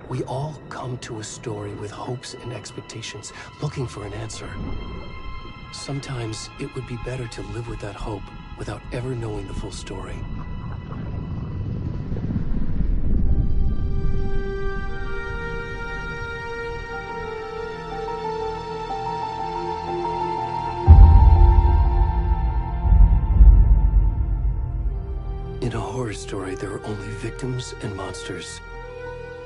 We all come to a story with hopes and expectations, looking for an answer. Sometimes it would be better to live with that hope without ever knowing the full story. In a horror story, there are only victims and monsters.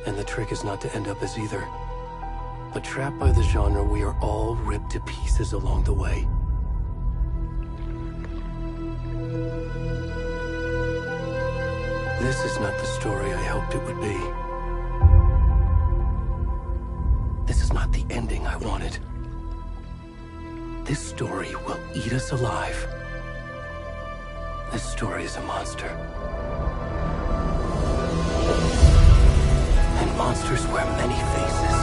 And the trick is not to end up as either. But trapped by the genre, we are all ripped to pieces along the way. This is not the story I hoped it would be. This is not the ending I wanted. This story will eat us alive. This story is a monster. And monsters wear many faces.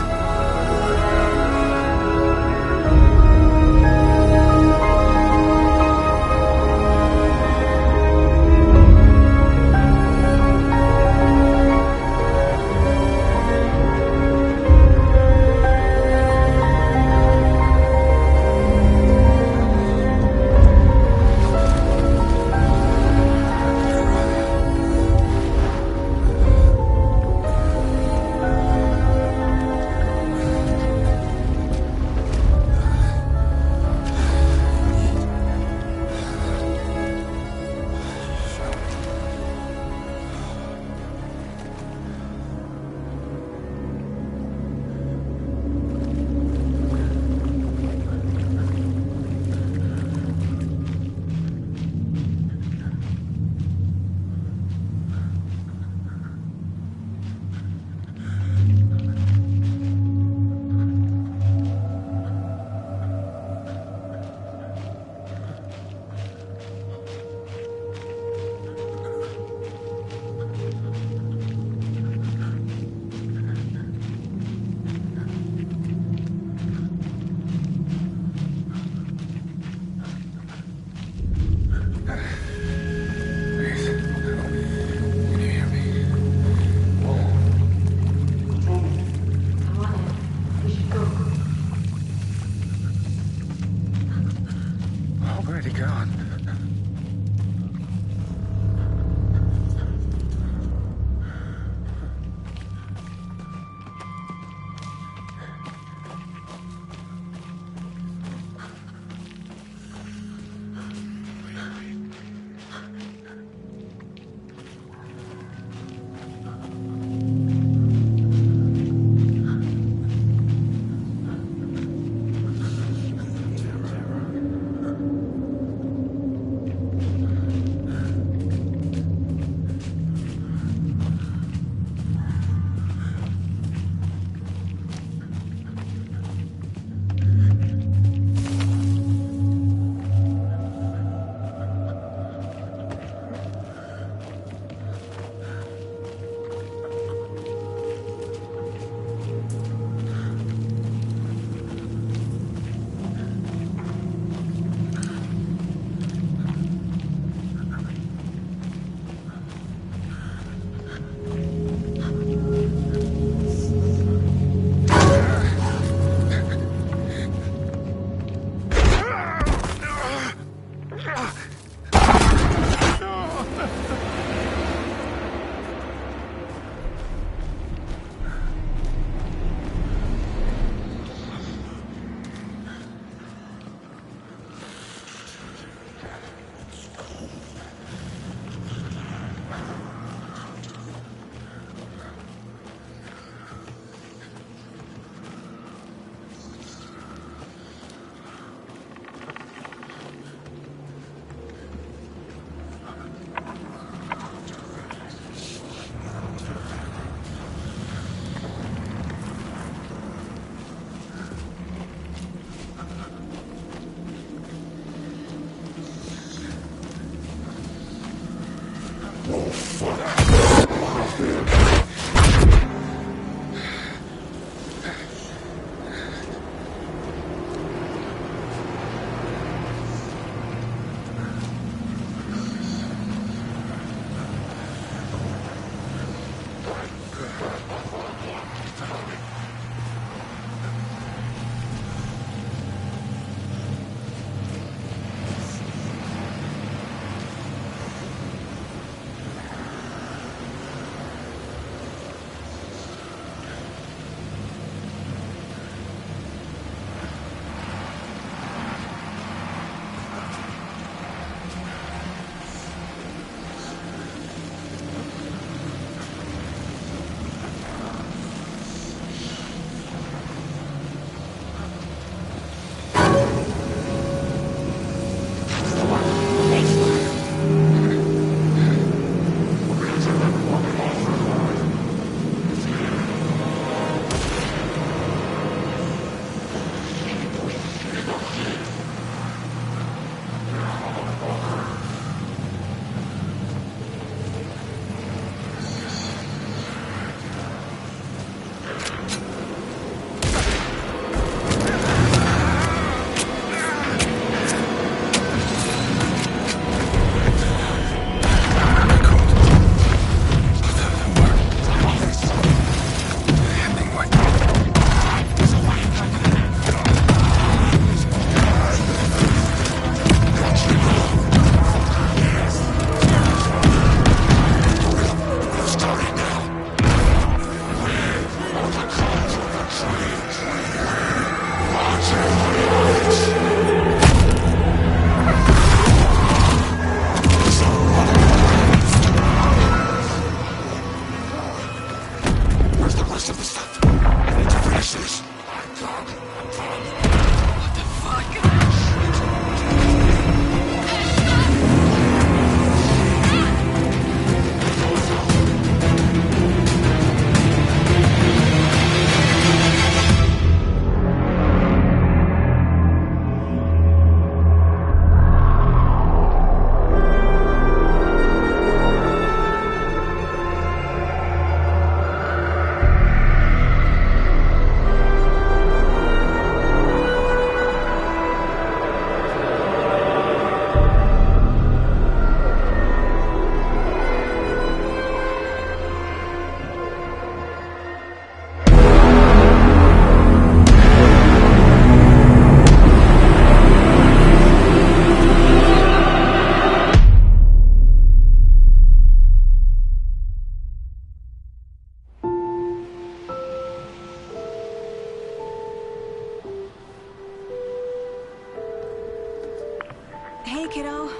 Hey, kiddo.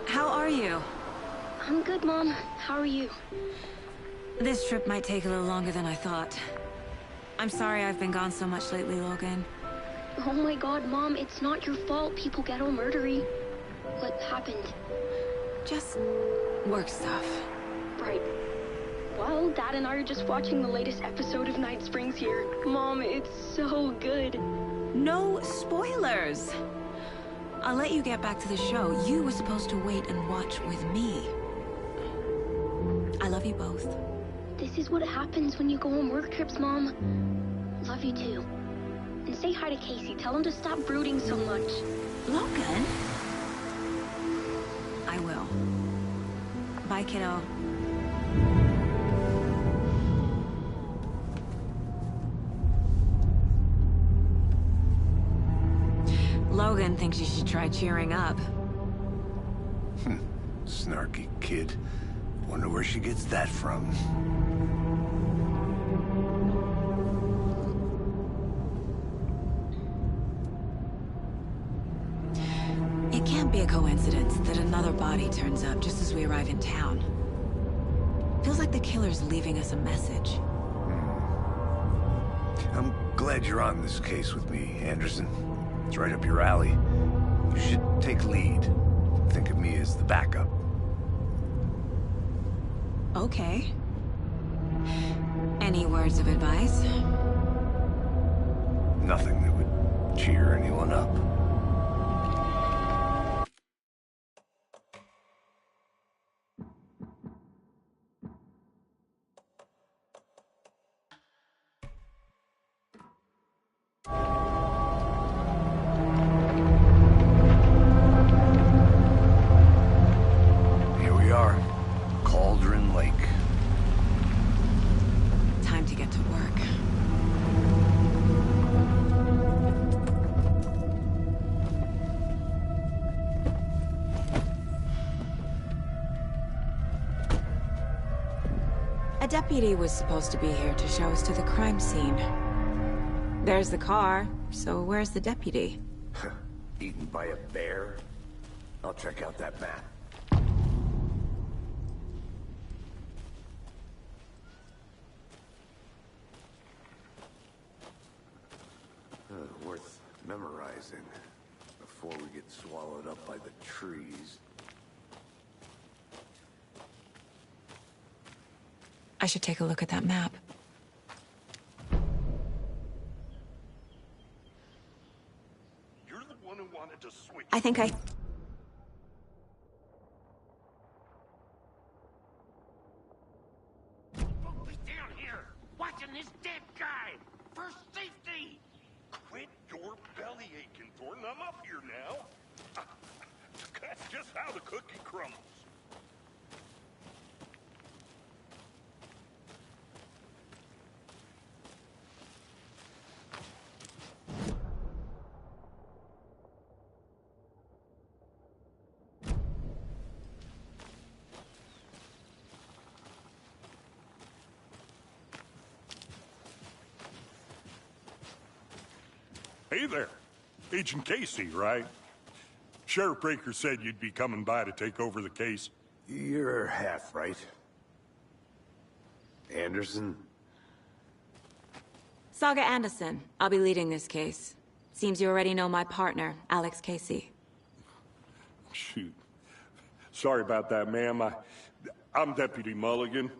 How are you? I'm good, Mom. How are you? This trip might take a little longer than I thought. I'm sorry I've been gone so much lately, Logan. Oh my god, Mom, it's not your fault people get all murdery. What happened? Just work stuff. Right. Well, Dad and I are just watching the latest episode of Night Springs here. Mom, it's so good. No spoilers! I'll let you get back to the show. You were supposed to wait and watch with me. I love you both. This is what happens when you go on work trips, Mom. Love you too. And say hi to Casey. Tell him to stop brooding so much. Logan? I will. Bye, kiddo. Logan thinks you should try cheering up. Snarky kid. Wonder where she gets that from. It can't be a coincidence that another body turns up just as we arrive in town. Feels like the killer's leaving us a message. I'm glad you're on this case with me, Anderson. It's right up your alley. You should take lead. Think of me as the backup. Okay. Any words of advice? Nothing that would cheer anyone up. Here we are. Cauldron Lake. Time to get to work. A deputy was supposed to be here to show us to the crime scene. There's the car, so where's the deputy? Eaten by a bear? I'll check out that map. Worth memorizing before we get swallowed up by the trees. I should take a look at that map. You're the one who wanted to switch. I think I... Don't be down here watching this dead guy. For safety. Quit your belly aching, Thornton. I'm up here now. That's just how the cookie crumbles. Hey there. Agent Casey, right? Sheriff Breaker said you'd be coming by to take over the case. You're half right. Anderson? Saga Anderson. I'll be leading this case. Seems you already know my partner, Alex Casey. Shoot. Sorry about that, ma'am. I'm Deputy Mulligan.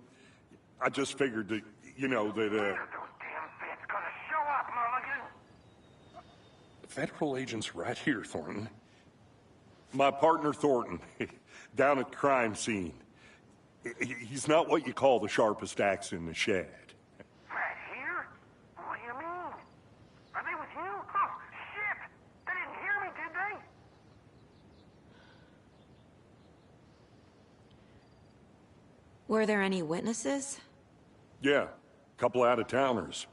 I just figured that, you know, that, Those damn feds gonna show up, Mulligan! Federal agent's right here, Thornton. My partner, Thornton, down at the crime scene. He's not what you call the sharpest axe in the shed. Right here? What do you mean? Are they with you? Oh, shit! They didn't hear me, did they? Were there any witnesses? Yeah, a couple out-of-towners.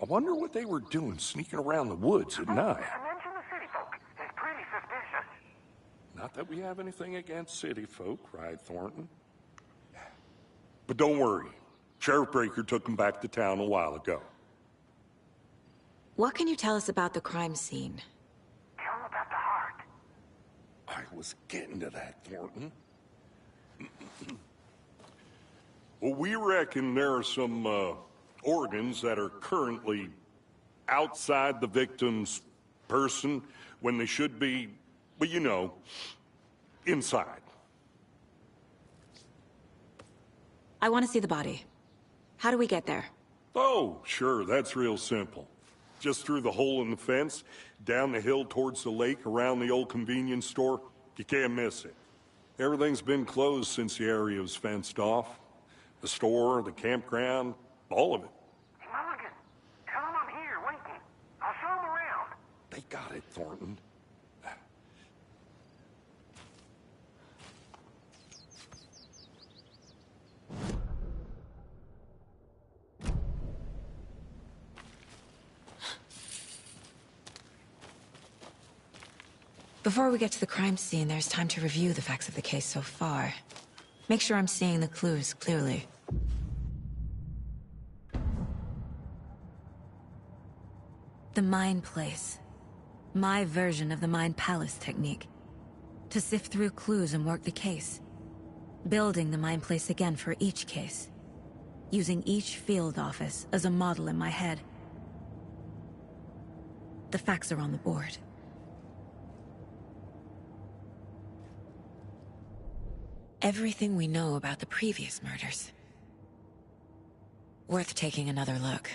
I wonder what they were doing sneaking around the woods at night. Mention the city folk. It's pretty suspicious. Not that we have anything against city folk, right, Thornton? But don't worry. Sheriff Breaker took them back to town a while ago. What can you tell us about the crime scene? Tell them about the heart. I was getting to that, Thornton. Well, we reckon there are some, organs that are currently outside the victim's person when they should be, well, you know, inside. I want to see the body. How do we get there? Oh, sure, that's real simple. Just through the hole in the fence, down the hill towards the lake, around the old convenience store. You can't miss it. Everything's been closed since the area was fenced off. The store, the campground, all of it. Hey, Mulligan, tell them I'm here, waiting. I'll show them around. They got it, Thornton. Before we get to the crime scene, there's time to review the facts of the case so far. Make sure I'm seeing the clues clearly. The Mind Place. My version of the Mind Palace technique. To sift through clues and work the case. Building the Mind Place again for each case. Using each field office as a model in my head. The facts are on the board. Everything we know about the previous murders. Worth taking another look.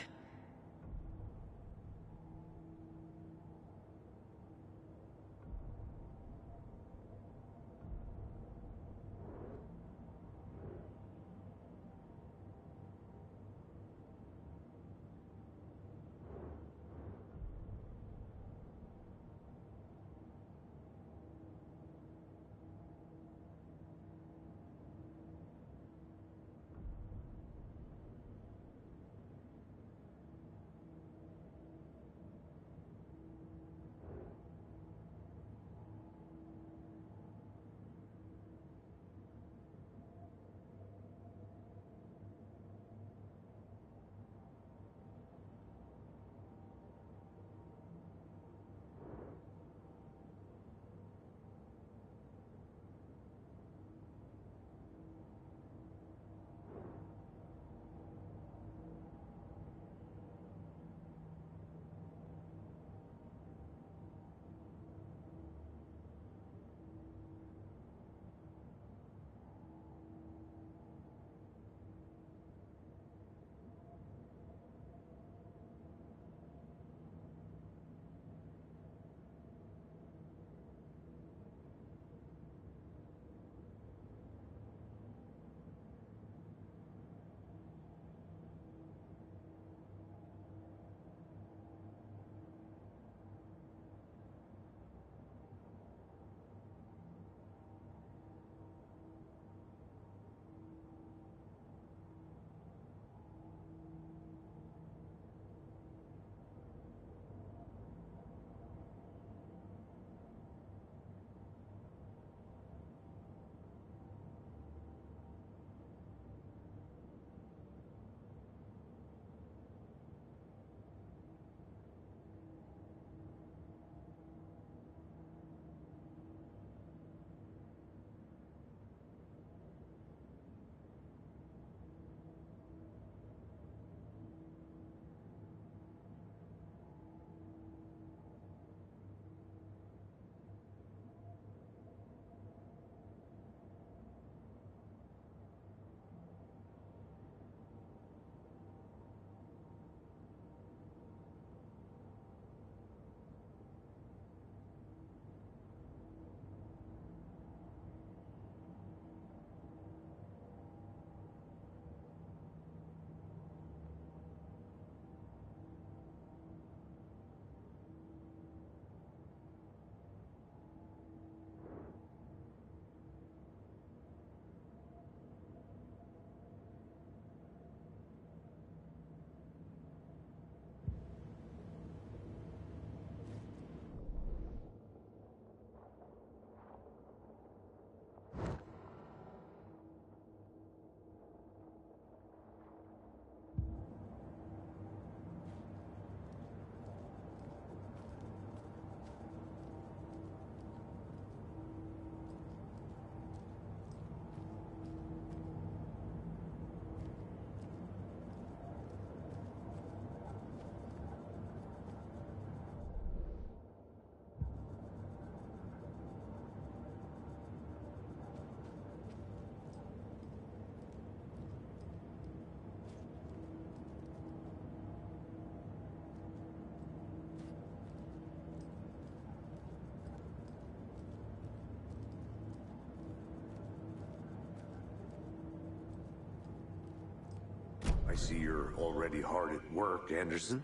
I see you're already hard at work, Anderson.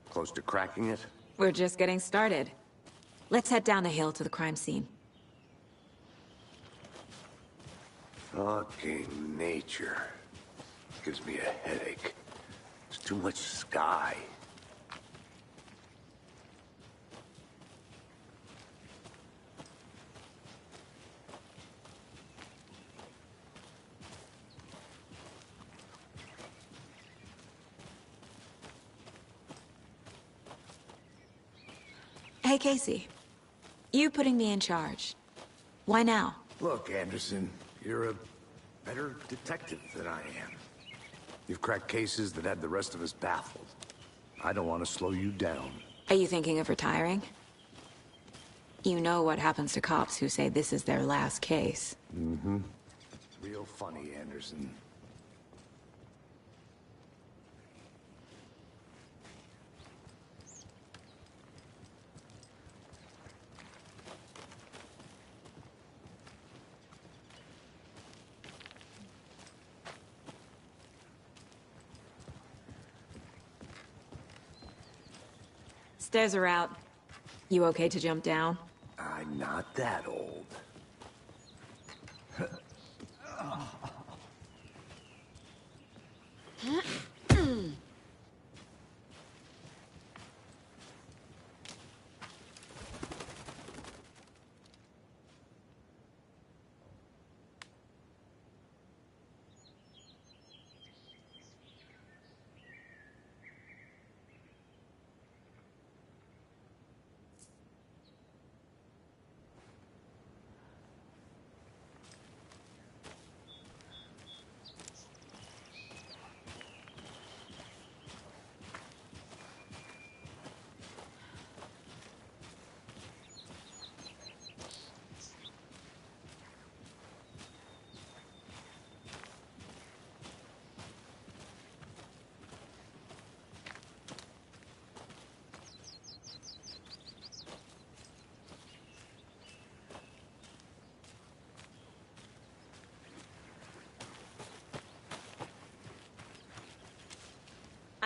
Close to cracking it? We're just getting started. Let's head down the hill to the crime scene. Fucking nature. Gives me a headache. There's too much sky. Hey, Casey. You putting me in charge. Why now? Look, Anderson, you're a better detective than I am. You've cracked cases that had the rest of us baffled. I don't want to slow you down. Are you thinking of retiring? You know what happens to cops who say this is their last case. Mm-hmm. Real funny, Anderson. Stairs are out. You okay to jump down? I'm not that old.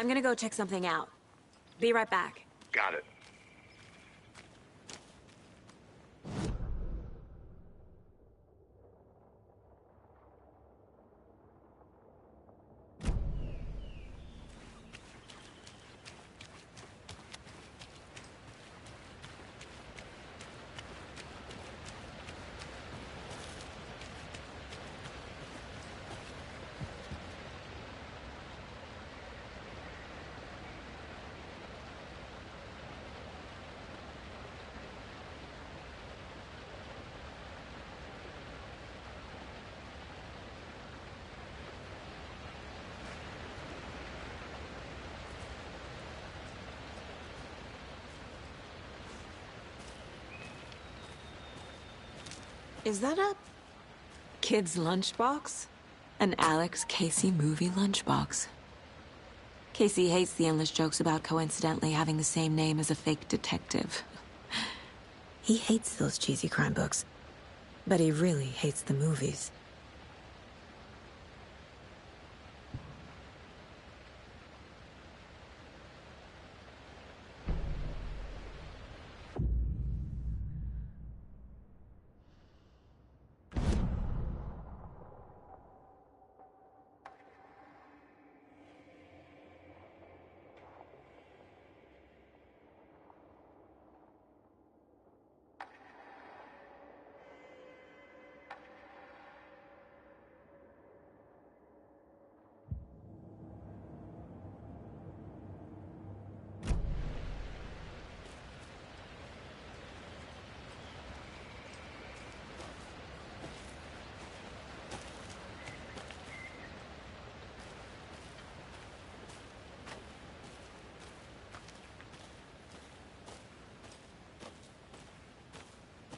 I'm gonna go check something out. Be right back. Got it. Is that a kid's lunchbox? An Alex Casey movie lunchbox. Casey hates the endless jokes about coincidentally having the same name as a fake detective. He hates those cheesy crime books, but he really hates the movies.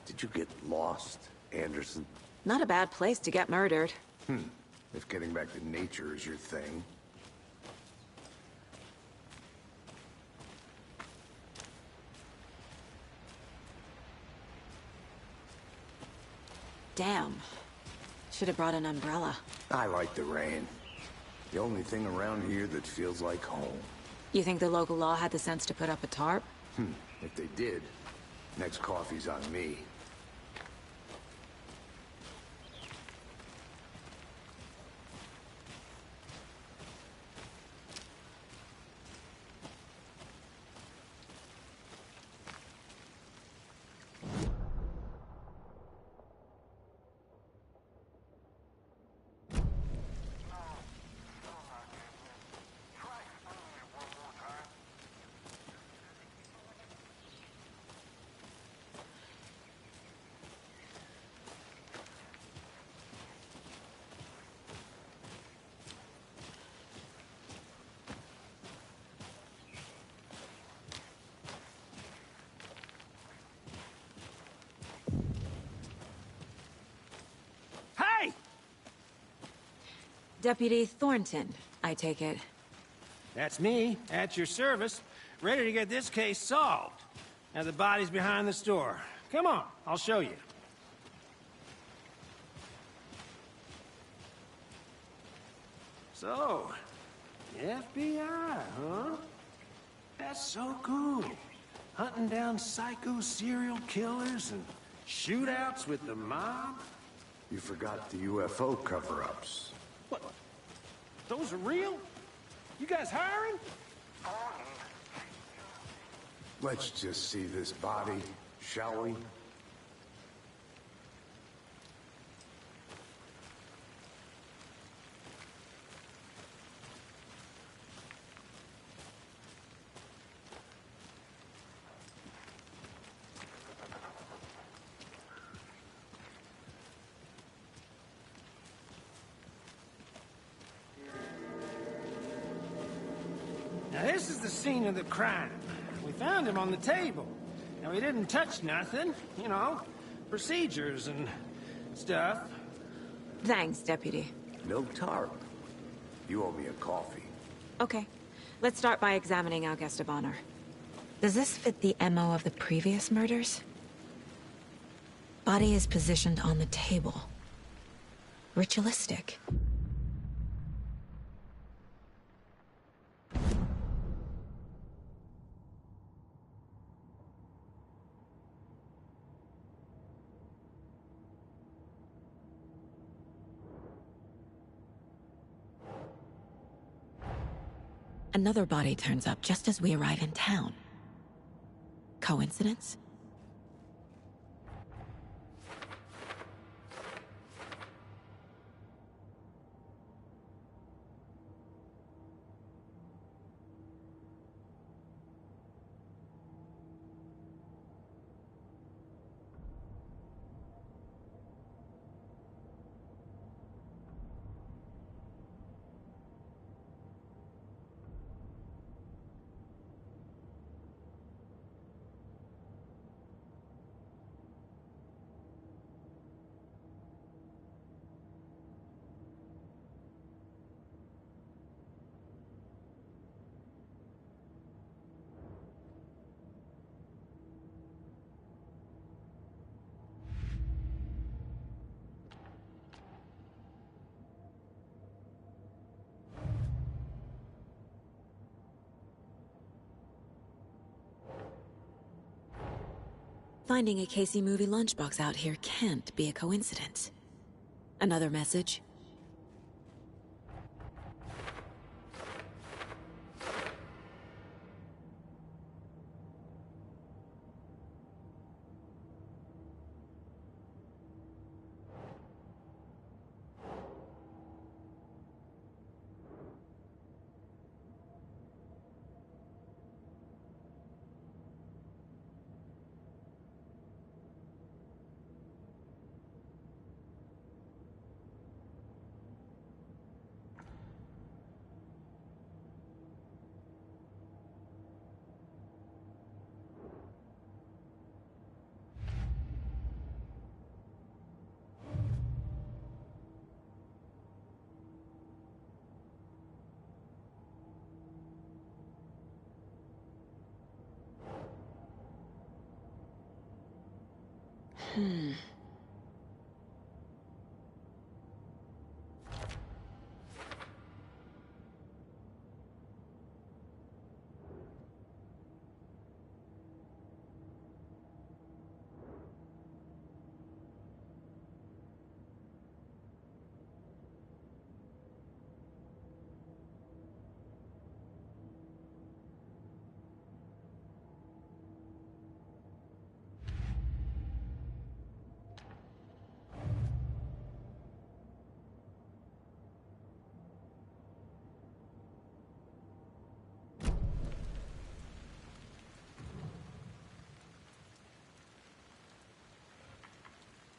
Did you get lost, Anderson? Not a bad place to get murdered. If getting back to nature is your thing. Damn. Should have brought an umbrella. I like the rain. The only thing around here that feels like home. You think the local law had the sense to put up a tarp? If they did, next coffee's on me. Deputy Thornton, I take it. That's me, at your service, ready to get this case solved. Now the body's behind the store. Come on, I'll show you. So, FBI, huh? That's so cool. Hunting down psycho serial killers and shootouts with the mob? You forgot the UFO cover-ups. What? Those are real? You guys hiring? Let's just see this body, shall we? Now this is the scene of the crime. We found him on the table. Now he didn't touch nothing, you know, procedures and stuff. Thanks, Deputy. No tarp. You owe me a coffee. Okay. Let's start by examining our guest of honor. Does this fit the MO of the previous murders? Body is positioned on the table. Ritualistic. Another body turns up just as we arrive in town. Coincidence? Finding a Casey movie lunchbox out here can't be a coincidence. Another message?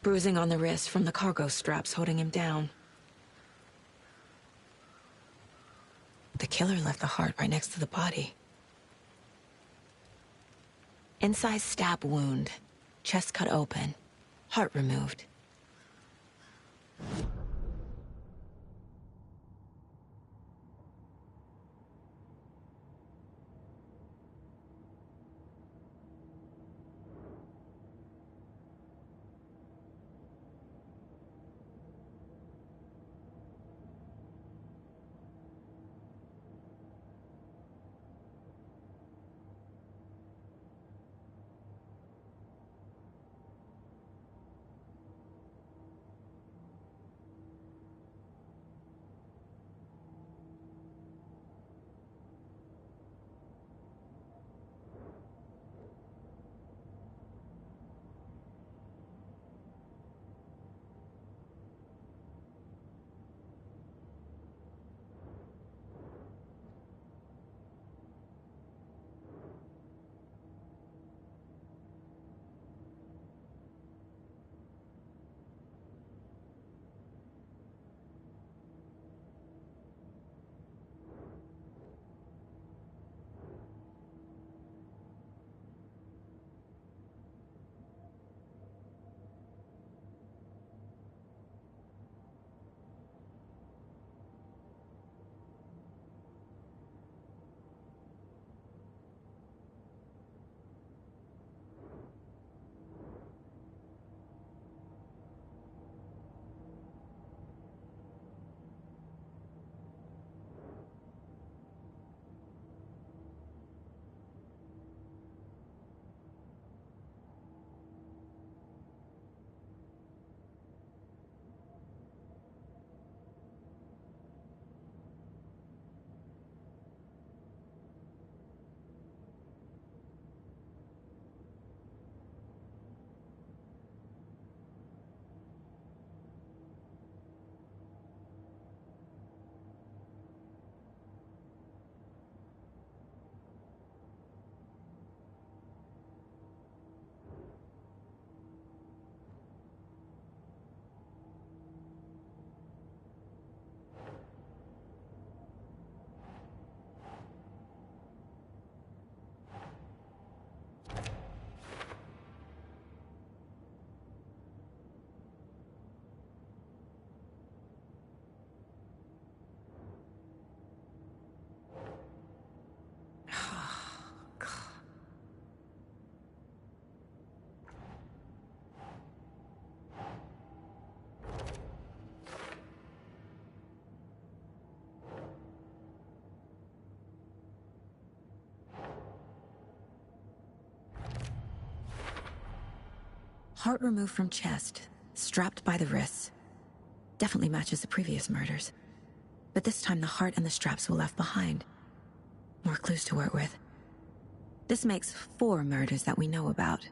Bruising on the wrist from the cargo straps holding him down. The killer left the heart right next to the body. Inside stab wound, chest cut open, heart removed. Heart removed from chest, strapped by the wrists. Definitely matches the previous murders. But this time the heart and the straps were left behind. More clues to work with. This makes 4 murders that we know about.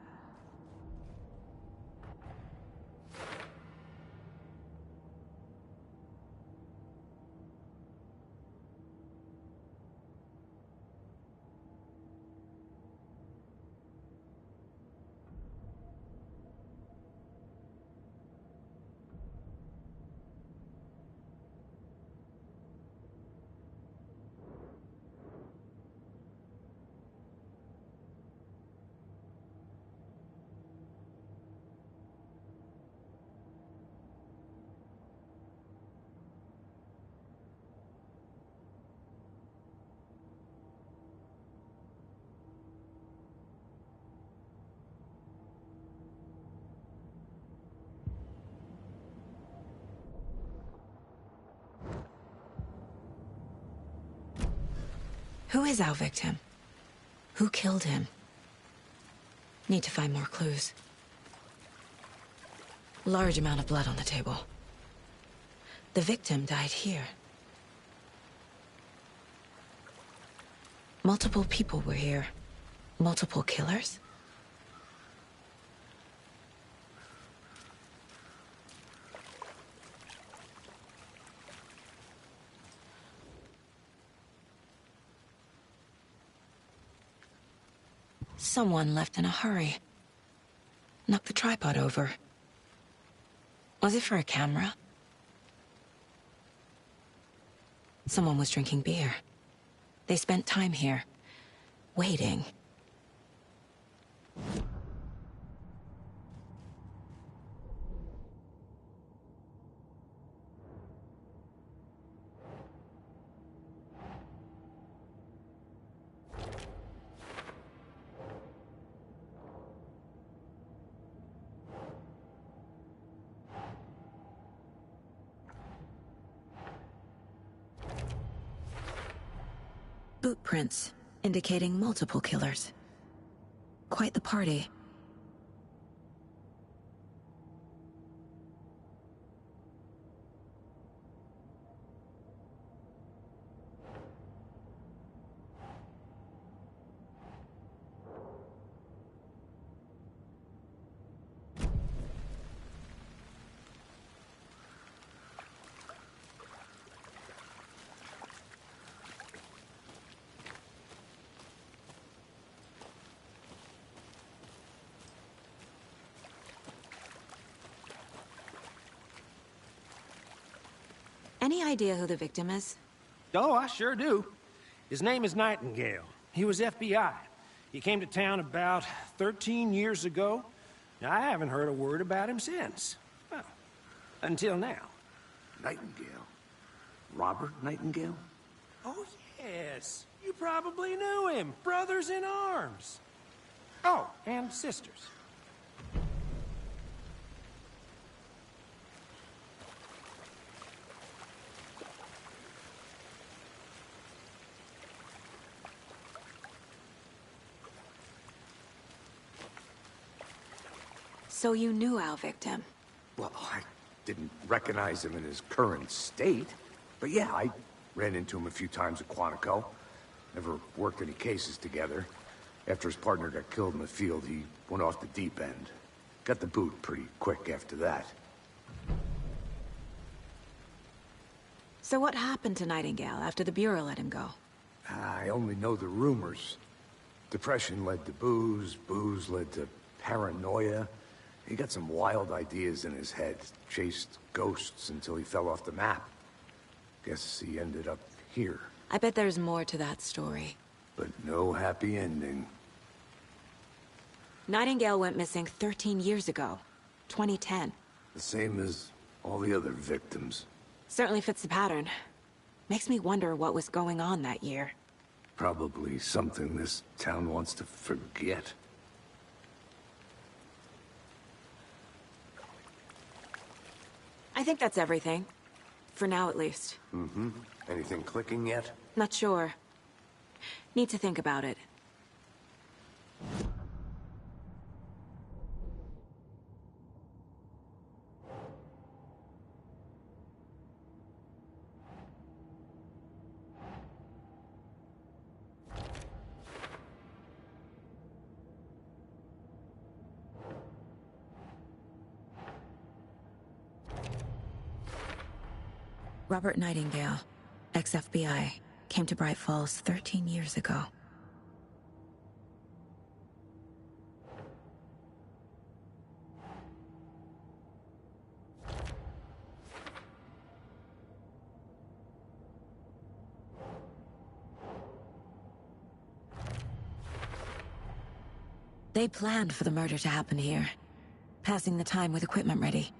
Who is our victim? Who killed him? Need to find more clues. Large amount of blood on the table. The victim died here. Multiple people were here. Multiple killers? Someone left in a hurry. Knocked the tripod over. Was it for a camera? Someone was drinking beer. They spent time here, waiting. Boot prints, indicating multiple killers. Quite the party. Any idea who the victim is? Oh, I sure do. His name is Nightingale. He was FBI. He came to town about 13 years ago. Now, I haven't heard a word about him since. Well, until now. Nightingale? Robert Nightingale? Oh, yes. You probably knew him. Brothers in arms. Oh, and sisters. So you knew our victim? Well, I didn't recognize him in his current state. But yeah, I ran into him a few times at Quantico. Never worked any cases together. After his partner got killed in the field, he went off the deep end. Got the boot pretty quick after that. So what happened to Nightingale after the Bureau let him go? I only know the rumors. Depression led to booze, booze led to paranoia. He got some wild ideas in his head, chased ghosts until he fell off the map. Guess he ended up here. I bet there's more to that story. But no happy ending. Nightingale went missing 13 years ago. 2010. The same as all the other victims. Certainly fits the pattern. Makes me wonder what was going on that year. Probably something this town wants to forget. I think that's everything. For now, at least. Mm-hmm. Anything clicking yet? Not sure. Need to think about it. Robert Nightingale, ex-FBI, came to Bright Falls 13 years ago. They planned for the murder to happen here, passing the time with equipment ready.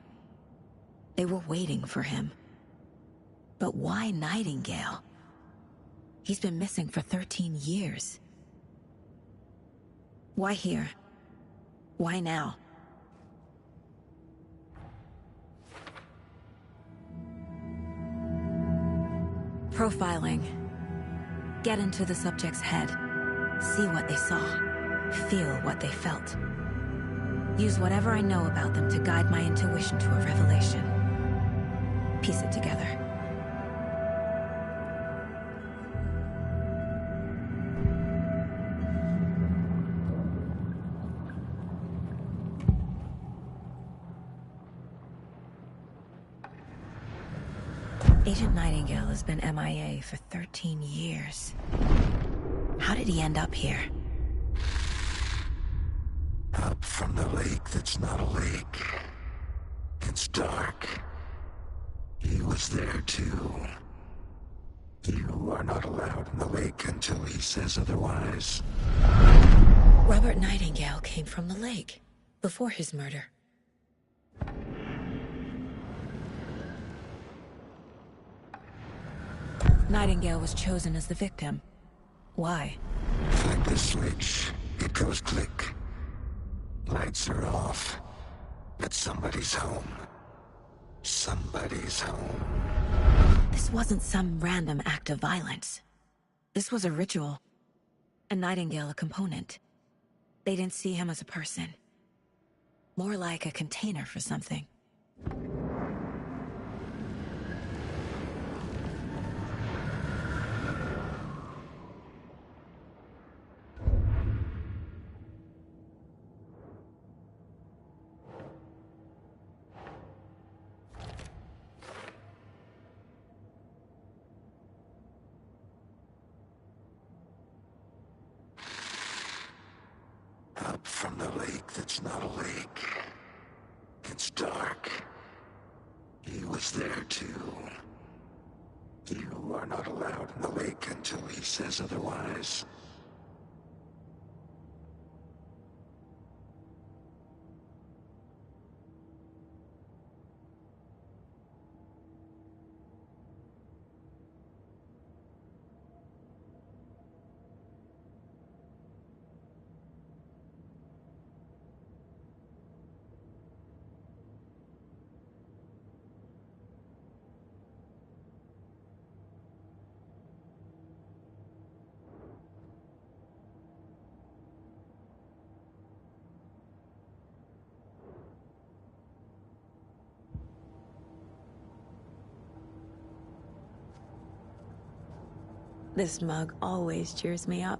They were waiting for him. But why Nightingale? He's been missing for 13 years. Why here? Why now? Profiling. Get into the subject's head. See what they saw. Feel what they felt. Use whatever I know about them to guide my intuition to a revelation. Piece it together. Agent Nightingale has been MIA for 13 years. How did he end up here? Up from the lake that's not a lake. It's dark. He was there too. You are not allowed in the lake until he says otherwise. Robert Nightingale came from the lake, before his murder. Nightingale was chosen as the victim. Why? Like the switch, it goes click. Lights are off. But somebody's home. Somebody's home. This wasn't some random act of violence. This was a ritual. And Nightingale a component. They didn't see him as a person. More like a container for something. Up from the lake that's not a lake. It's dark. He was there too. You are not allowed in the lake until he says otherwise. This mug always cheers me up.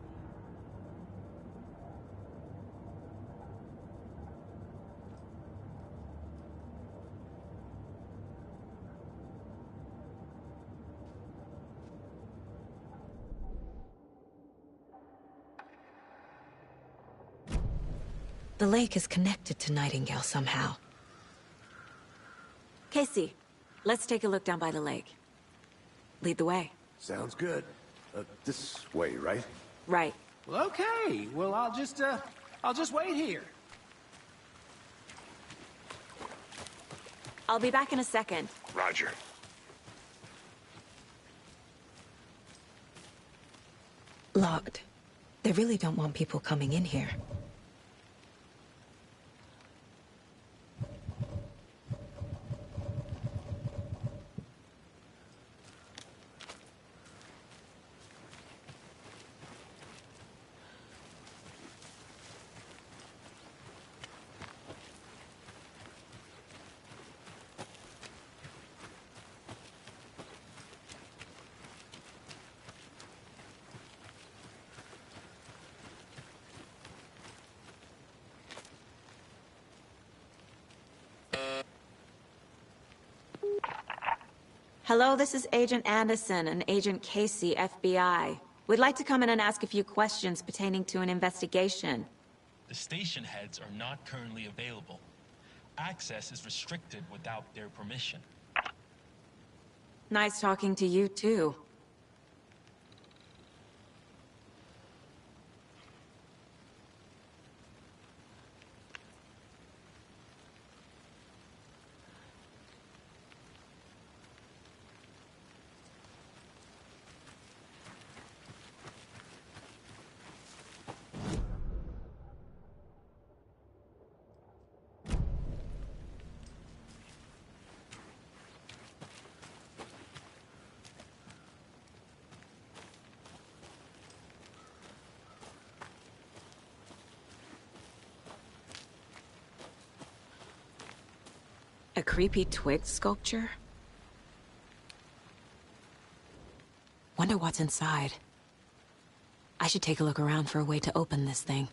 The lake is connected to Nightingale somehow. Casey, let's take a look down by the lake. Lead the way. Sounds good. This way, right? Right. Well, okay. Well, I'll just wait here. I'll be back in a second. Roger. Locked. They really don't want people coming in here. Hello, this is Agent Anderson and Agent Casey, FBI. We'd like to come in and ask a few questions pertaining to an investigation. The station heads are not currently available. Access is restricted without their permission. Nice talking to you, too. A creepy twig sculpture? Wonder what's inside. I should take a look around for a way to open this thing.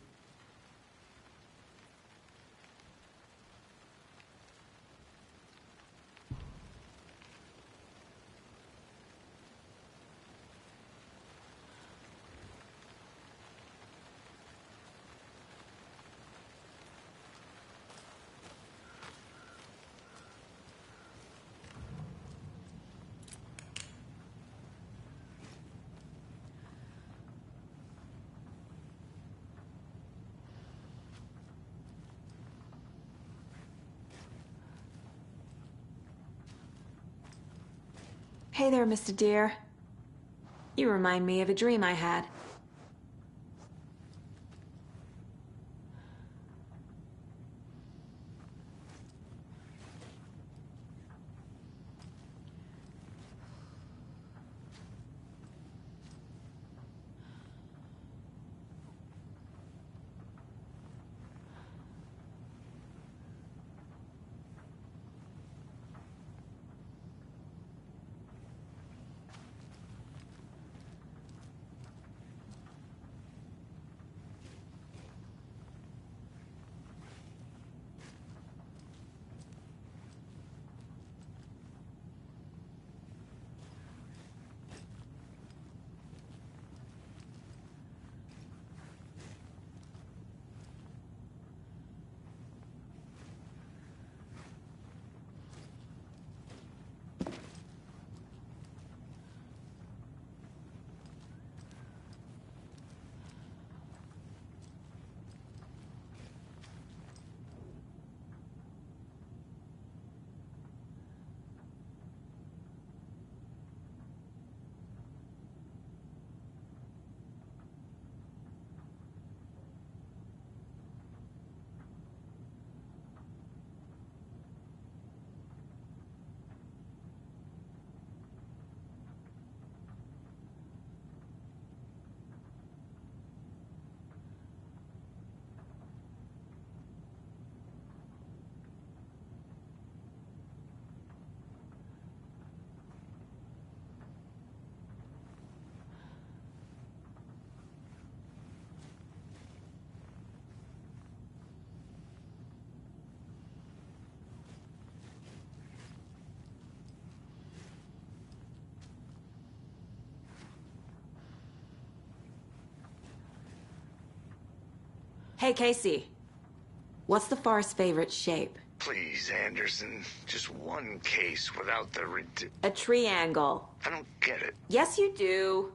Hey there, Mr. Deer. You remind me of a dream I had. Hey, Casey. What's the far's favorite shape? Please, Anderson. Just one case without the A triangle. I don't get it. Yes, you do.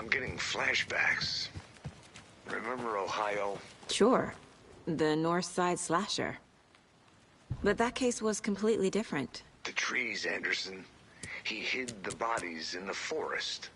I'm getting flashbacks. Remember Ohio? Sure. The North Side slasher. But that case was completely different. The trees, Anderson. He hid the bodies in the forest.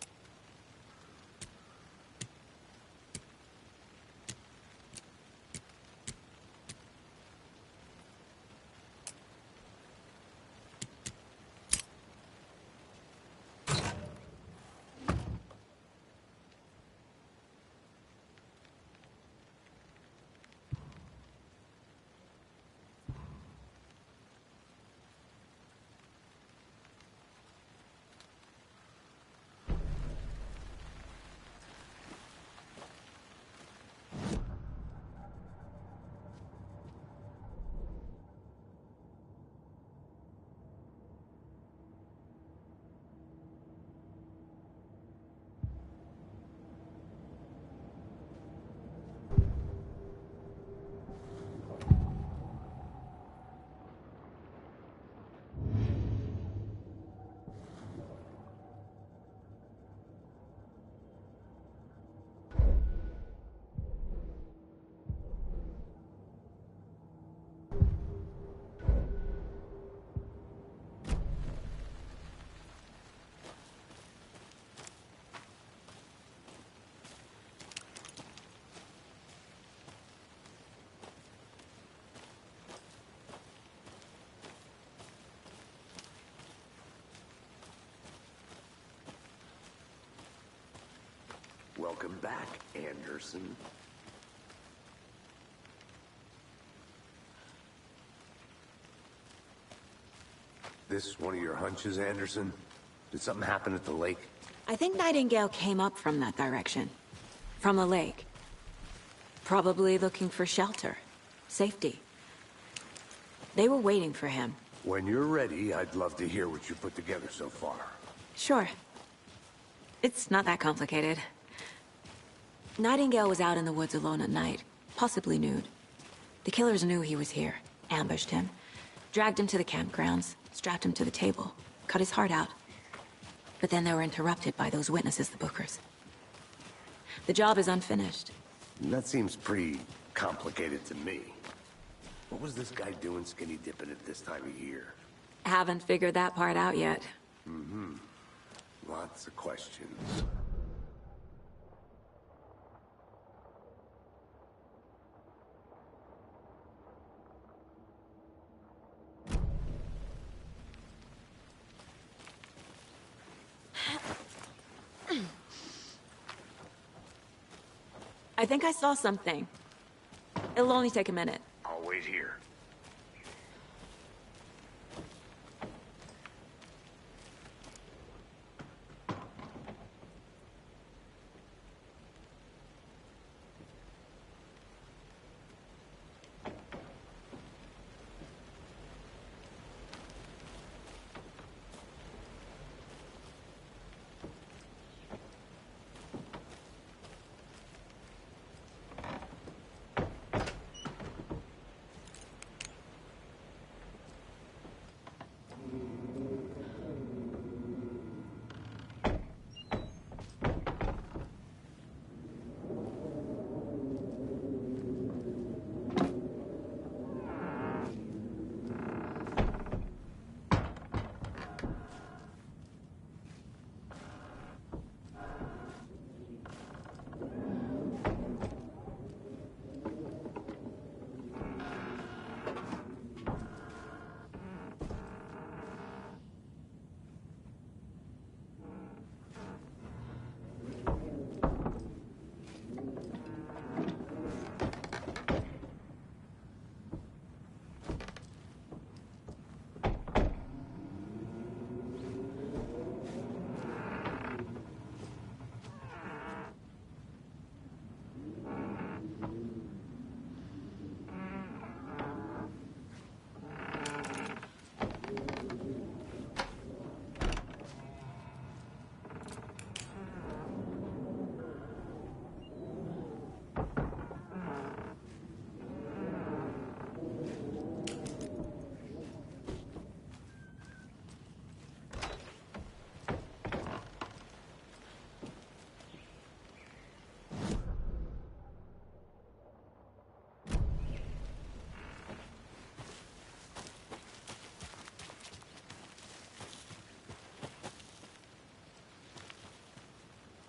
Welcome back, Anderson. This one of your hunches, Anderson? Did something happen at the lake? I think Nightingale came up from that direction. From the lake. Probably looking for shelter. Safety. They were waiting for him. When you're ready, I'd love to hear what you put together so far. Sure. It's not that complicated. Nightingale was out in the woods alone at night, possibly nude. The killers knew he was here, ambushed him, dragged him to the campgrounds, strapped him to the table, cut his heart out. But then they were interrupted by those witnesses, the Bookers. The job is unfinished. That seems pretty complicated to me. What was this guy doing skinny dipping at this time of year? Haven't figured that part out yet. Mm-hmm. Lots of questions. I think I saw something. It'll only take a minute. I'll wait here.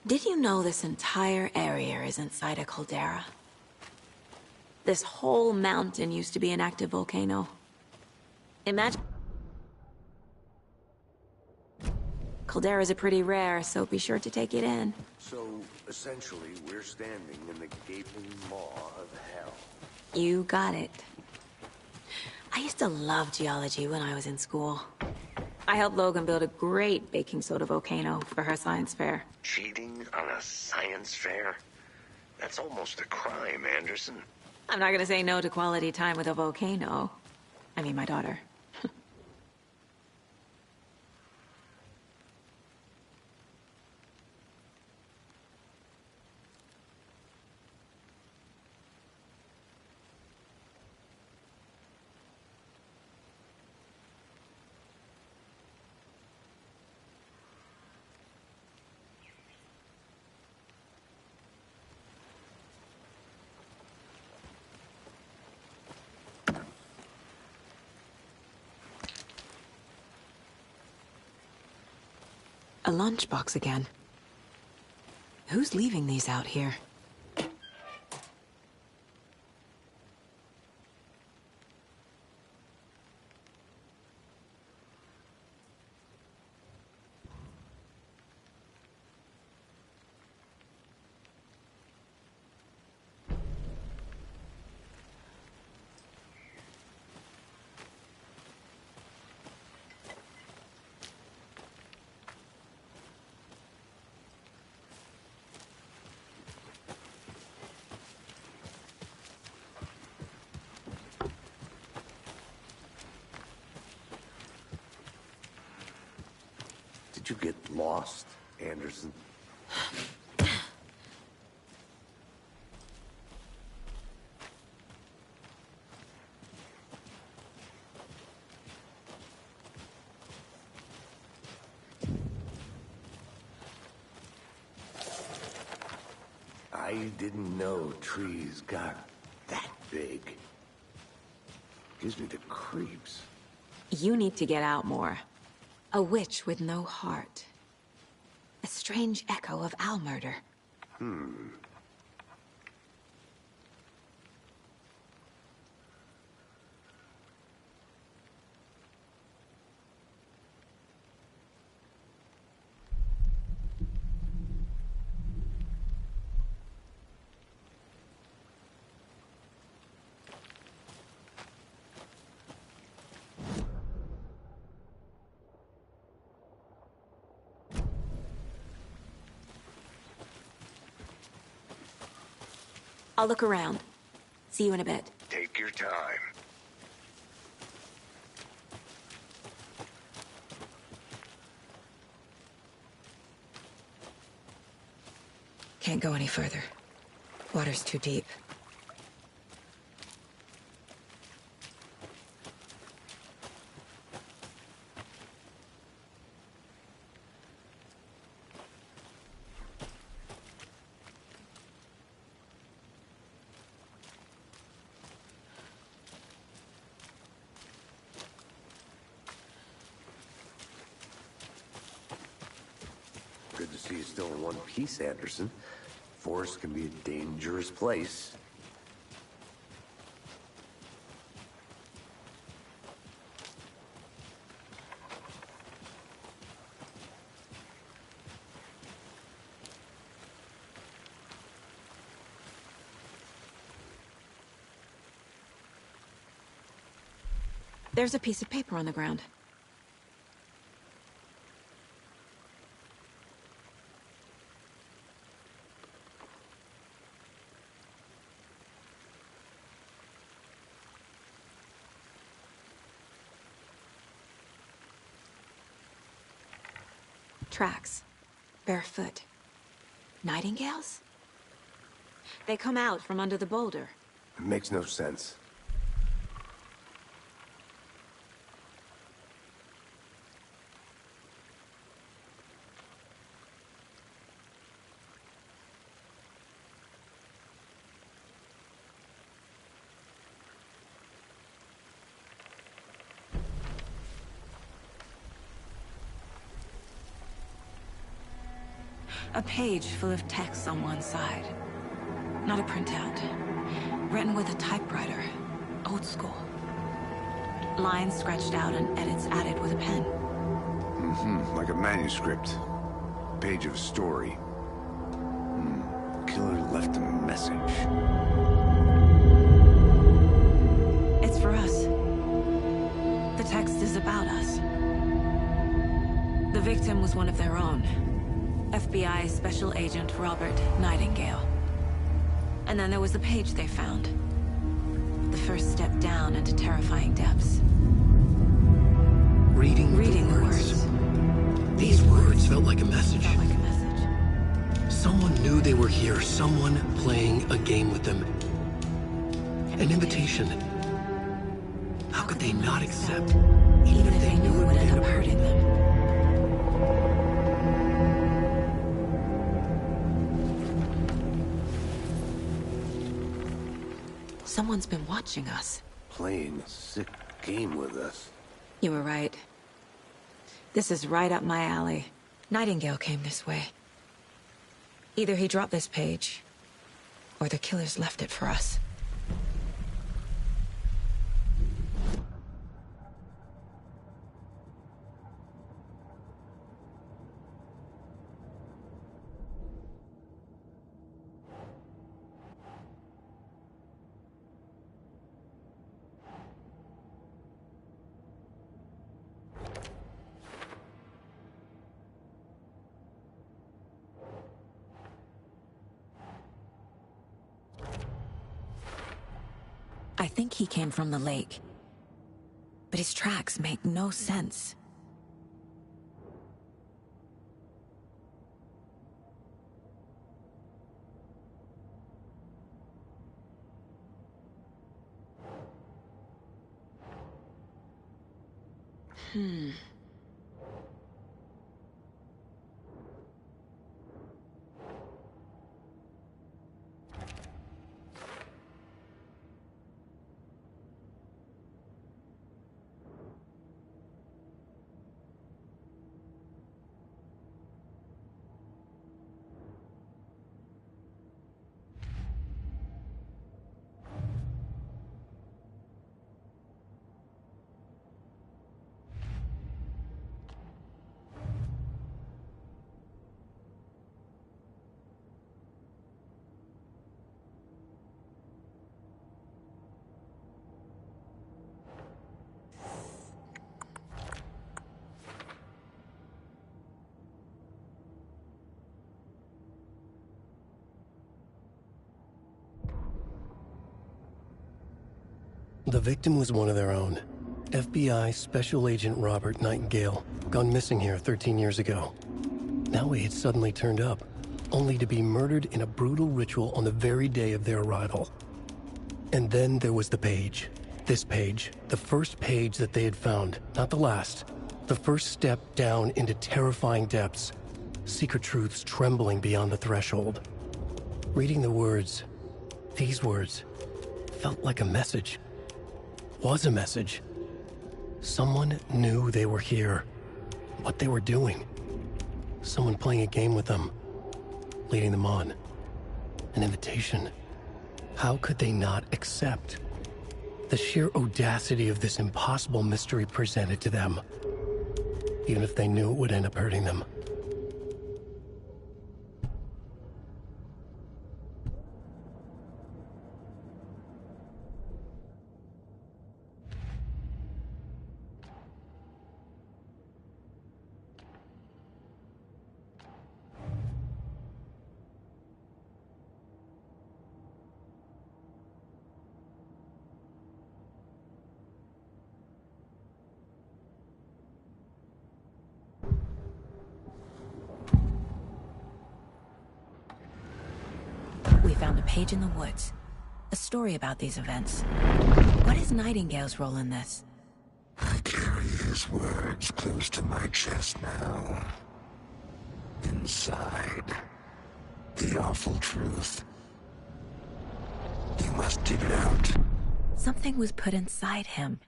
Did you know this entire area is inside a caldera? This whole mountain used to be an active volcano. Imagine... Calderas are pretty rare, so be sure to take it in. So, essentially, we're standing in the gaping maw of hell. You got it. I used to love geology when I was in school. I helped Logan build a great baking soda volcano for her science fair. Cheating on a science fair? That's almost a crime, Anderson. I'm not gonna say no to quality time with a volcano. I mean, my daughter. A lunchbox again. Who's leaving these out here? Did you get lost, Anderson? I didn't know trees got that big. Gives me the creeps. You need to get out more. A witch with no heart. A strange echo of owl murder. I'll look around. See you in a bit. Take your time. Can't go any further. Water's too deep. Good to see you still in one piece, Anderson. Forest can be a dangerous place. There's a piece of paper on the ground. Tracks. Barefoot. Nightingales? They come out from under the boulder. It makes no sense. A page full of text on one side. Not a printout. Written with a typewriter. Old school. Lines scratched out and edits added with a pen. Mm-hmm, like a manuscript. Page of a story. Killer left a message. It's for us. The text is about us. The victim was one of their own. FBI Special Agent Robert Nightingale. And then there was the page they found. The first step down into terrifying depths. Reading the words. These words felt like a message. Someone knew they were here, someone playing a game with them. An invitation. How could they not accept, even if they knew it would end up hurting them? Someone's been watching us. Playing a sick game with us. You were right. This is right up my alley. Nightingale came this way. Either he dropped this page, or the killers left it for us. I think he came from the lake. But his tracks make no sense. The victim was one of their own. FBI Special Agent Robert Nightingale, gone missing here 13 years ago. Now he had suddenly turned up, only to be murdered in a brutal ritual on the very day of their arrival. And then there was the page. This page, the first page that they had found, not the last. The first step down into terrifying depths. Secret truths trembling beyond the threshold. Reading the words, these words, felt like a message. Was a message. Someone knew they were here. What they were doing. Someone playing a game with them. Leading them on. An invitation. How could they not accept? The sheer audacity of this impossible mystery presented to them. Even if they knew it would end up hurting them. We found a page in the woods. A story about these events. What is Nightingale's role in this? I carry his words close to my chest now. Inside, the awful truth. You must dig it out. Something was put inside him.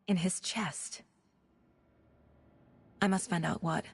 In his chest. I must find out what.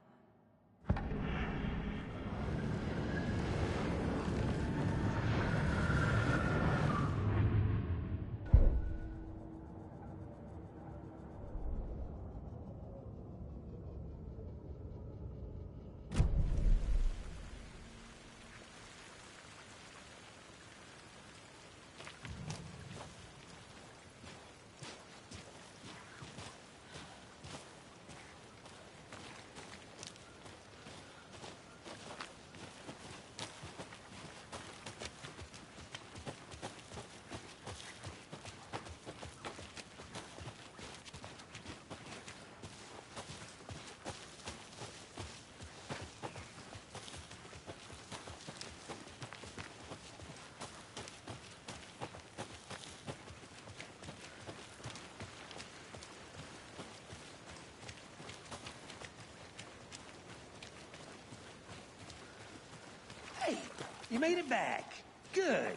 You made it back. Good.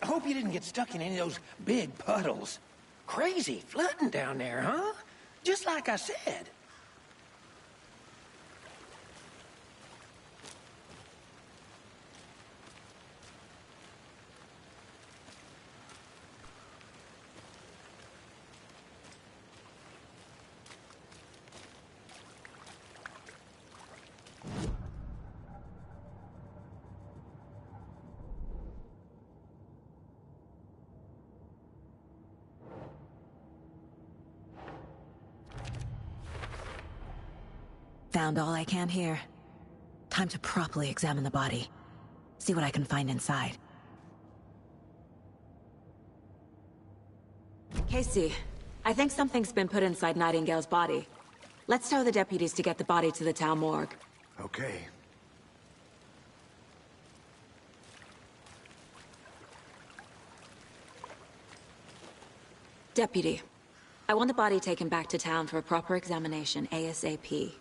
I hope you didn't get stuck in any of those big puddles. Crazy flooding down there, huh? Just like I said. Found all I can here. Time to properly examine the body. See what I can find inside. Casey, I think something's been put inside Nightingale's body. Let's tell the deputies to get the body to the town morgue. Okay. Deputy, I want the body taken back to town for a proper examination ASAP.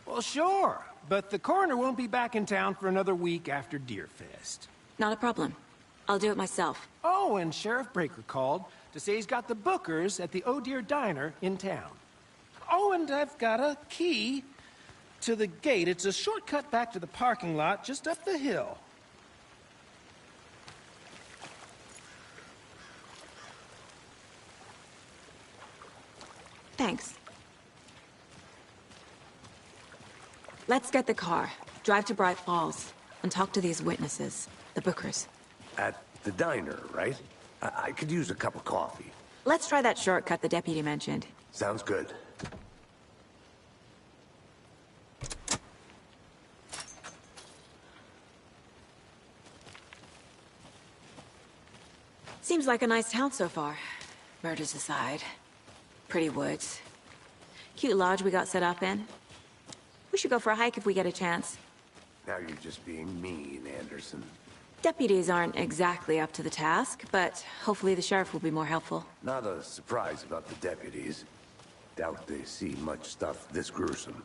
Well, sure. But the coroner won't be back in town for another week after Deerfest. Not a problem. I'll do it myself. Oh, and Sheriff Breaker called to say he's got the Bookers at the Oh Dear Diner in town. Oh, and I've got a key to the gate. It's a shortcut back to the parking lot just up the hill. Thanks. Let's get the car, drive to Bright Falls, and talk to these witnesses, the Bookers. At the diner, right? I could use a cup of coffee. Let's try that shortcut the deputy mentioned. Sounds good. Seems like a nice town so far. Murders aside. Pretty woods. Cute lodge we got set up in. We should go for a hike if we get a chance. Now you're just being mean, Anderson. Deputies aren't exactly up to the task, but hopefully the sheriff will be more helpful. Not a surprise about the deputies. Doubt they see much stuff this gruesome.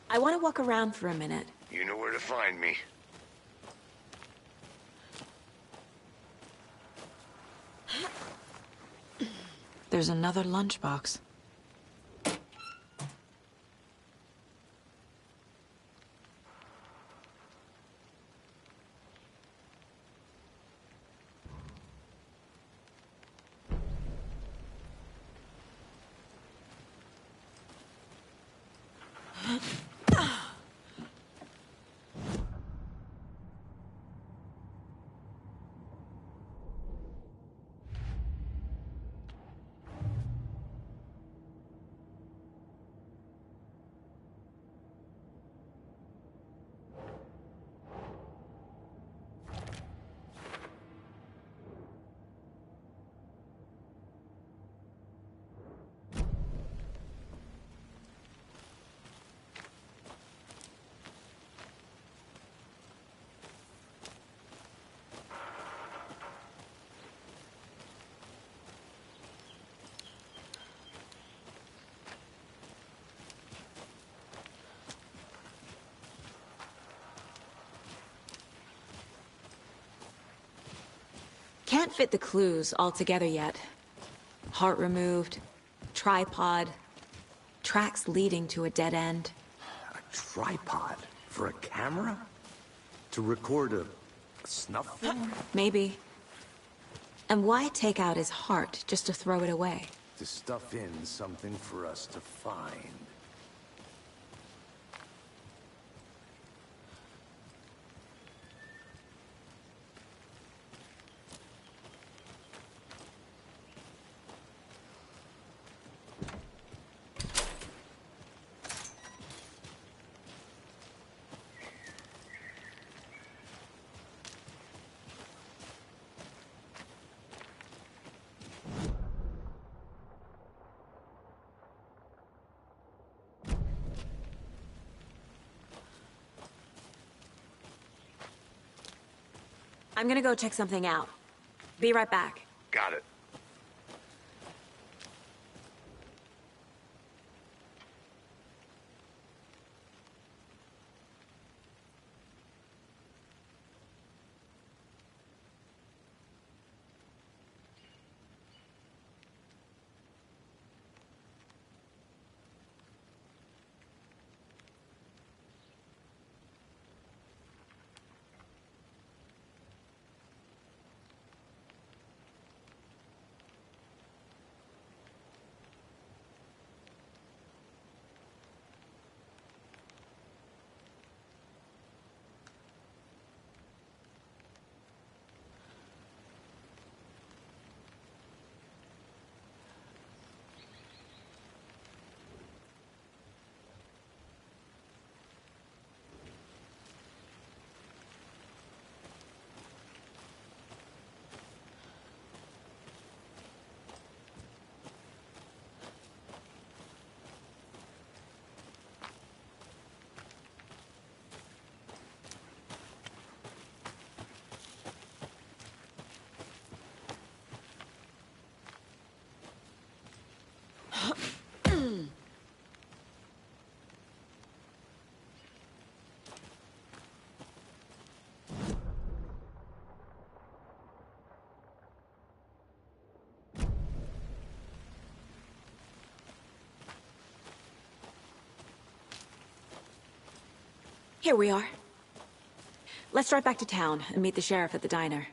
I want to walk around for a minute. You know where to find me. There's another lunchbox. Can't fit the clues all together yet. Heart removed, tripod, tracks leading to a dead end. A tripod? For a camera? To record a snuff film? Maybe. And why take out his heart just to throw it away? To stuff in something for us to find. I'm gonna go check something out. Be right back. Got it. Here we are. Let's drive back to town and meet the sheriff at the diner.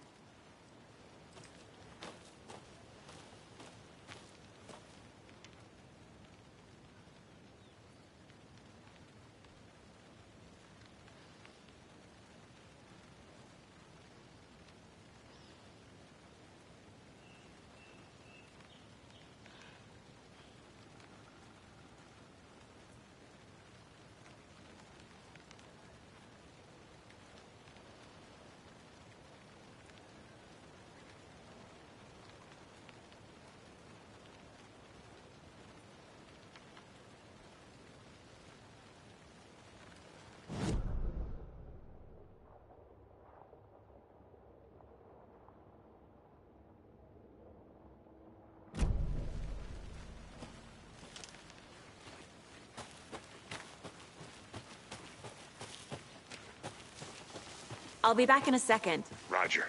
I'll be back in a second. Roger.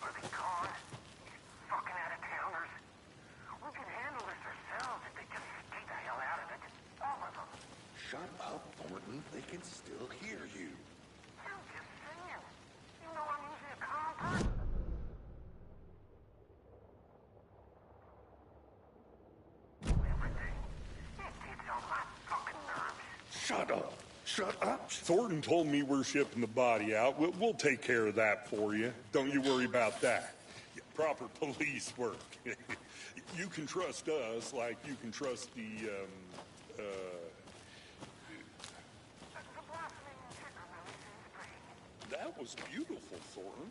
Are they gone? Fucking out-of-towners. We can handle this ourselves if they just stay the hell out of it. All of them. Shut up, Thornton. They can still hear you. I'm just saying. You know I'm usually a calm person. Everything. It gets on my fucking nerves. Shut up. Shut up. Thornton told me we're shipping the body out. We'll take care of that for you. Don't you worry about that. Proper police work. You can trust us like you can trust the blossoming sugar really seems pretty. That was beautiful, Thornton.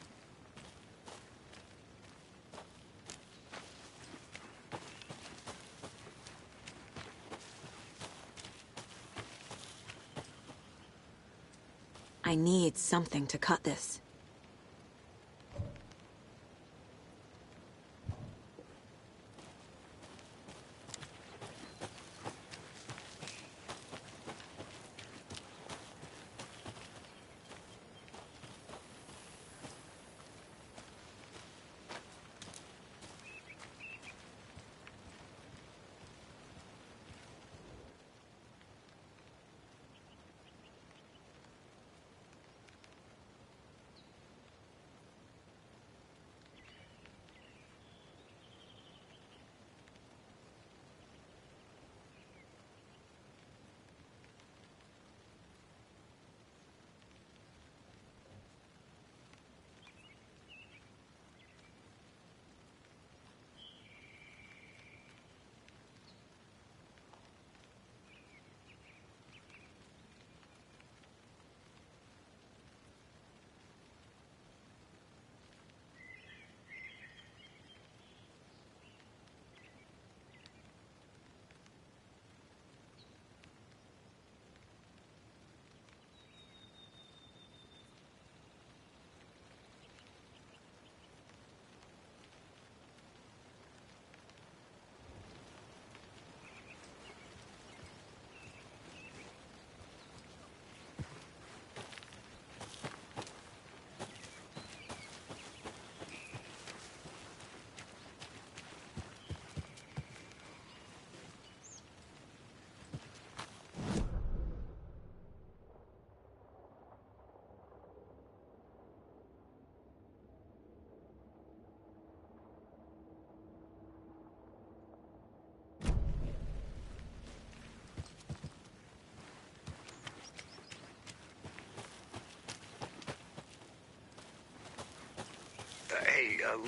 I need something to cut this.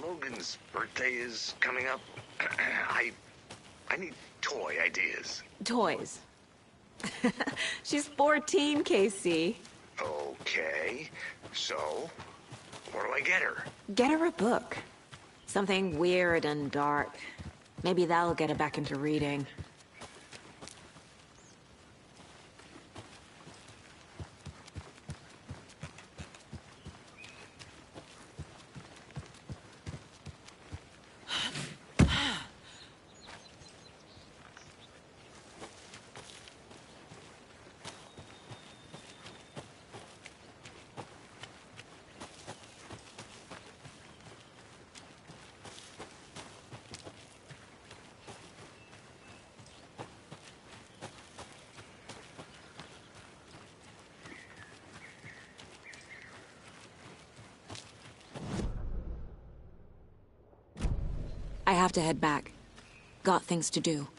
Logan's birthday is coming up. I need toy ideas. Toys. She's 14, Casey. Okay, so what do I get her? Get her a book. Something weird and dark. Maybe that'll get her back into reading. I have to head back. Got things to do.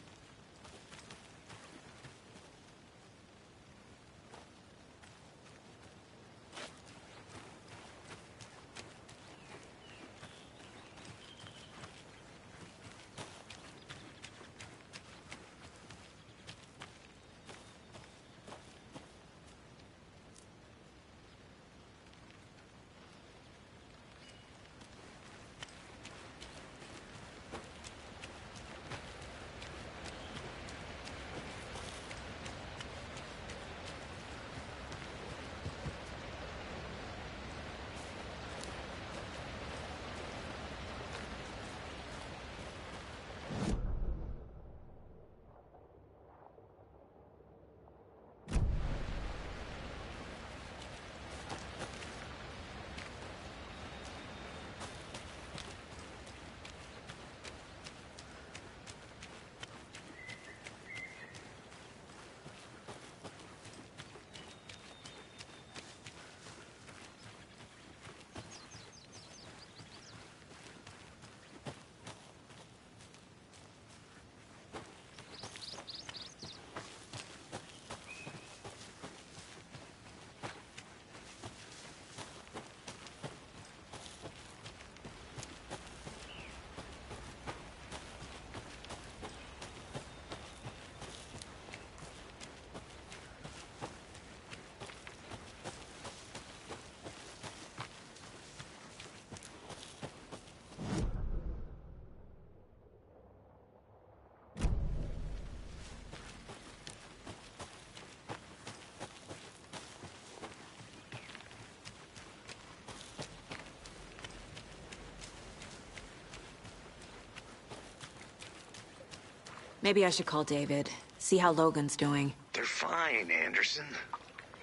Maybe I should call David, see how Logan's doing. They're fine, Anderson.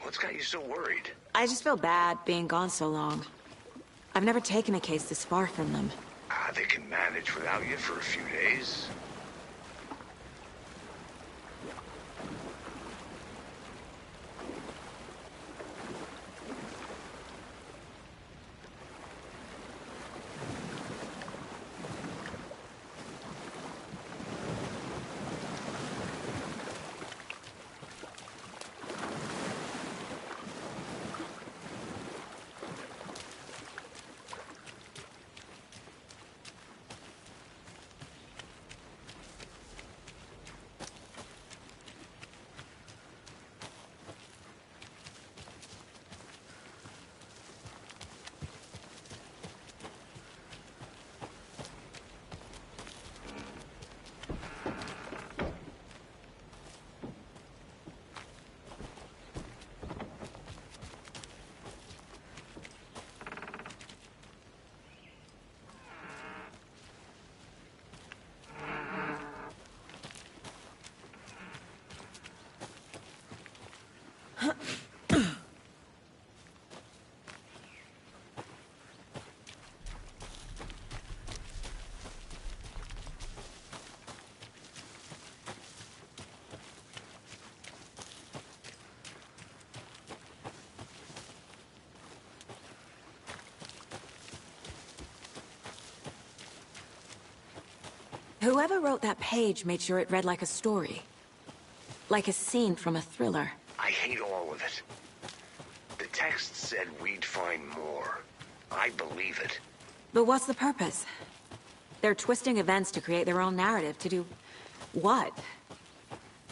What's got you so worried? I just feel bad being gone so long. I've never taken a case this far from them. They can manage without you for a few days. Whoever wrote that page made sure it read like a story. Like a scene from a thriller. I hate all of it. The text said we'd find more. I believe it. But what's the purpose? They're twisting events to create their own narrative, to do what?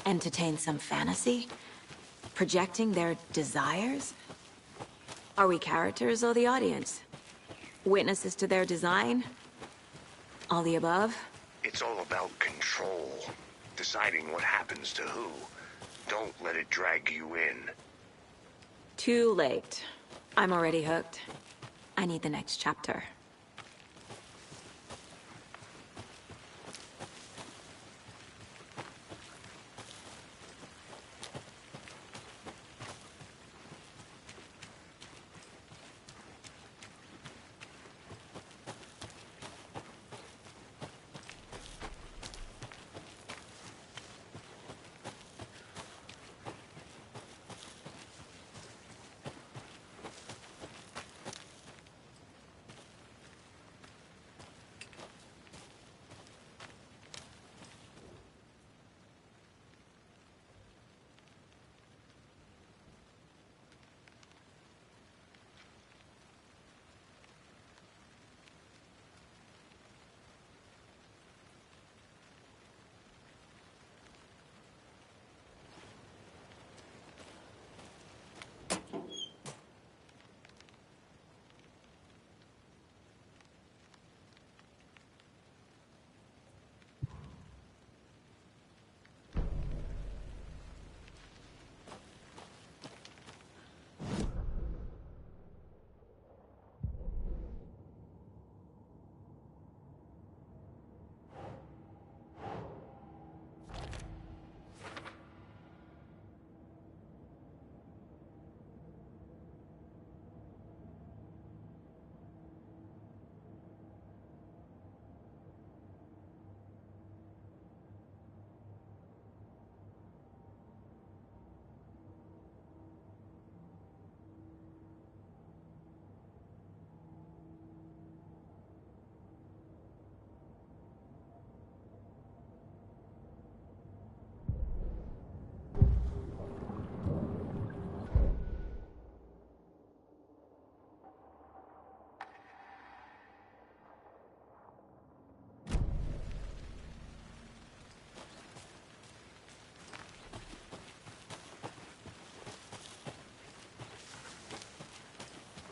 Entertain some fantasy? Projecting their desires? Are we characters or the audience? Witnesses to their design? All the above? It's all about control. Deciding what happens to who. Don't let it drag you in. Too late. I'm already hooked. I need the next chapter.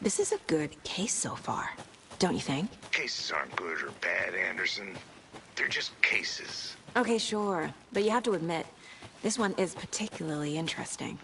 This is a good case so far, don't you think? Cases aren't good or bad, Anderson. They're just cases. Okay, sure. But you have to admit, this one is particularly interesting.